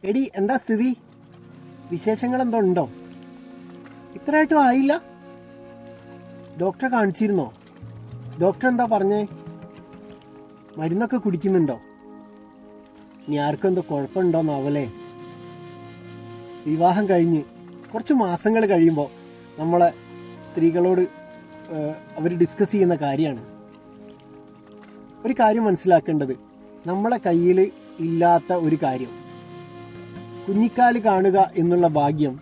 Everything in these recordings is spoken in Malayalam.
എടി, എന്താ സ്ഥിതി? വിശേഷങ്ങൾ എന്തോ ഉണ്ടോ? ഇത്രയായിട്ടും ആയില്ല? ഡോക്ടറെ കാണിച്ചിരുന്നോ? ഡോക്ടർ എന്താ പറഞ്ഞേ? മരുന്നൊക്കെ കുടിക്കുന്നുണ്ടോ? ഇനി ആർക്കും എന്തോ കുഴപ്പമുണ്ടോന്നാവല്ലേ? വിവാഹം കഴിഞ്ഞ് കുറച്ച് മാസങ്ങൾ കഴിയുമ്പോൾ നമ്മളെ സ്ത്രീകളോട് അവർ ഡിസ്കസ് ചെയ്യുന്ന കാര്യമാണ്. ഒരു കാര്യം മനസ്സിലാക്കേണ്ടത്, നമ്മളെ കയ്യിൽ ഇല്ലാത്ത ഒരു കാര്യം, കുഞ്ഞിക്കാല് കാണുക എന്നുള്ള ഭാഗ്യം,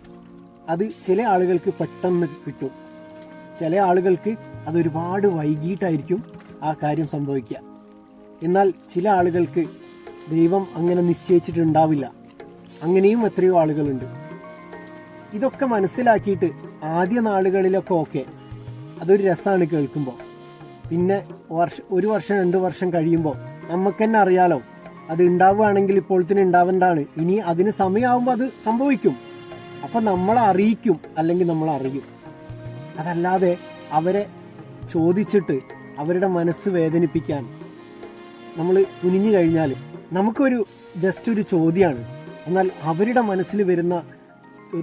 അത് ചില ആളുകൾക്ക് പെട്ടെന്ന് കിട്ടും. ചില ആളുകൾക്ക് അതൊരുപാട് വൈകിട്ടായിരിക്കും ആ കാര്യം സംഭവിക്കുക. എന്നാൽ ചില ആളുകൾക്ക് ദൈവം അങ്ങനെ നിശ്ചയിച്ചിട്ടുണ്ടാവില്ല. അങ്ങനെയും എത്രയോ ആളുകളുണ്ട്. ഇതൊക്കെ മനസ്സിലാക്കിയിട്ട് ആദ്യ നാളുകളിലൊക്കെ ഓക്കെ, അതൊരു രസമാണ് കേൾക്കുമ്പോൾ. പിന്നെ ഒരു വർഷം 2 വർഷം കഴിയുമ്പോൾ നമുക്ക് തന്നെ അറിയാലോ, അത് ഉണ്ടാവുകയാണെങ്കിൽ ഇപ്പോൾ തന്നെ ഉണ്ടാവേണ്ടതാണ്. ഇനി അതിന് സമയമാകുമ്പോൾ അത് സംഭവിക്കും. അപ്പം നമ്മളെ അറിയിക്കും, അല്ലെങ്കിൽ നമ്മൾ അറിയും. അതല്ലാതെ അവരെ ചോദിച്ചിട്ട് അവരുടെ മനസ്സ് വേദനിപ്പിക്കാൻ നമ്മൾ തുനിഞ്ഞു കഴിഞ്ഞാൽ നമുക്കൊരു ജസ്റ്റ് ഒരു ചോദ്യമാണ്. എന്നാൽ അവരുടെ മനസ്സിൽ വരുന്ന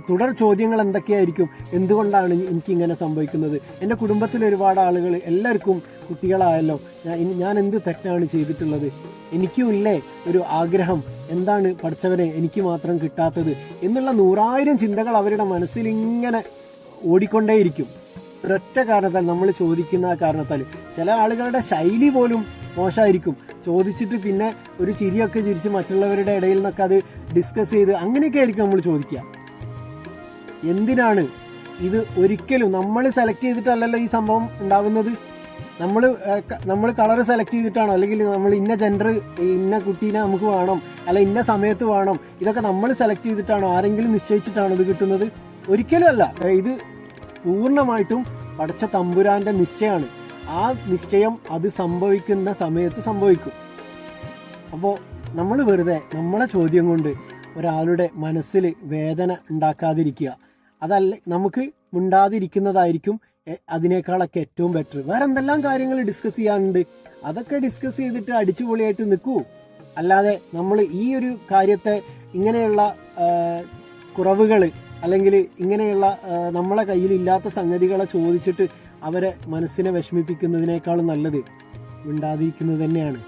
തുടർ ചോദ്യങ്ങൾ എന്തൊക്കെയായിരിക്കും? എന്തുകൊണ്ടാണ് എനിക്കിങ്ങനെ സംഭവിക്കുന്നത്? എൻ്റെ കുടുംബത്തിൽ ഒരുപാട് ആളുകൾ, എല്ലാവർക്കും കുട്ടികളായല്ലോ, ഞാൻ എന്ത് തെറ്റാണ് ചെയ്തിട്ടുള്ളത്? എനിക്കും ഇല്ലേ ഒരു ആഗ്രഹം, എന്താണ് പഠിച്ചവരെ എനിക്ക് മാത്രം കിട്ടാത്തത് എന്നുള്ള 100,000 ചിന്തകൾ അവരുടെ മനസ്സിൽ ഇങ്ങനെ ഓടിക്കൊണ്ടേയിരിക്കും. ഒരൊറ്റ കാരണത്താൽ, നമ്മൾ ചോദിക്കുന്ന കാരണത്താൽ. ചില ആളുകളുടെ ശൈലി പോലും മോശമായിരിക്കും. ചോദിച്ചിട്ട് പിന്നെ ഒരു ചിരിയൊക്കെ ചിരിച്ച് മറ്റുള്ളവരുടെ ഇടയിൽ നിന്നൊക്കെ അത് ഡിസ്കസ് ചെയ്ത് അങ്ങനെയൊക്കെ ആയിരിക്കും നമ്മൾ ചോദിക്കുക. എന്തിനാണ് ഇത്? ഒരിക്കലും നമ്മൾ സെലക്ട് ചെയ്തിട്ടല്ലല്ലോ ഈ സംഭവം ഉണ്ടാകുന്നത്. നമ്മൾ കളർ സെലക്ട് ചെയ്തിട്ടാണോ? അല്ലെങ്കിൽ നമ്മൾ ഇന്ന ജെൻഡർ, ഇന്ന കുട്ടീനെ നമുക്ക് വേണം, അല്ല ഇന്ന സമയത്ത് വേണം, ഇതൊക്കെ നമ്മൾ സെലക്ട് ചെയ്തിട്ടാണോ? ആരെങ്കിലും നിശ്ചയിച്ചിട്ടാണോ ഇത് കിട്ടുന്നത്? ഒരിക്കലും അല്ല. ഇത് പൂർണ്ണമായിട്ടും പടച്ച തമ്പുരാന്റെ നിശ്ചയമാണ്. ആ നിശ്ചയം അത് സംഭവിക്കുന്ന സമയത്ത് സംഭവിക്കും. അപ്പോൾ നമ്മൾ വെറുതെ നമ്മളെ ചോദ്യം കൊണ്ട് ഒരാളുടെ മനസ്സിൽ വേദന ഉണ്ടാക്കാതിരിക്കുക. അതല്ല, നമുക്ക് മിണ്ടാതിരിക്കുന്നതായിരിക്കും അതിനേക്കാളൊക്കെ ഏറ്റവും ബെറ്റർ. വേറെ എന്തെല്ലാം കാര്യങ്ങൾ ഡിസ്കസ് ചെയ്യാനുണ്ട്, അതൊക്കെ ഡിസ്കസ് ചെയ്തിട്ട് അടിച്ചുപൊളിയായിട്ട് നിൽക്കൂ. അല്ലാതെ നമ്മൾ ഈ ഒരു കാര്യത്തെ ഇങ്ങനെയുള്ള കുറവുകൾ, അല്ലെങ്കിൽ ഇങ്ങനെയുള്ള നമ്മളെ കയ്യിലില്ലാത്ത സംഗതികളെ ചോദിച്ചിട്ട് അവരെ മനസ്സിനെ വിഷമിപ്പിക്കുന്നതിനേക്കാളും നല്ലത് മിണ്ടാതിരിക്കുന്നത് തന്നെയാണ്.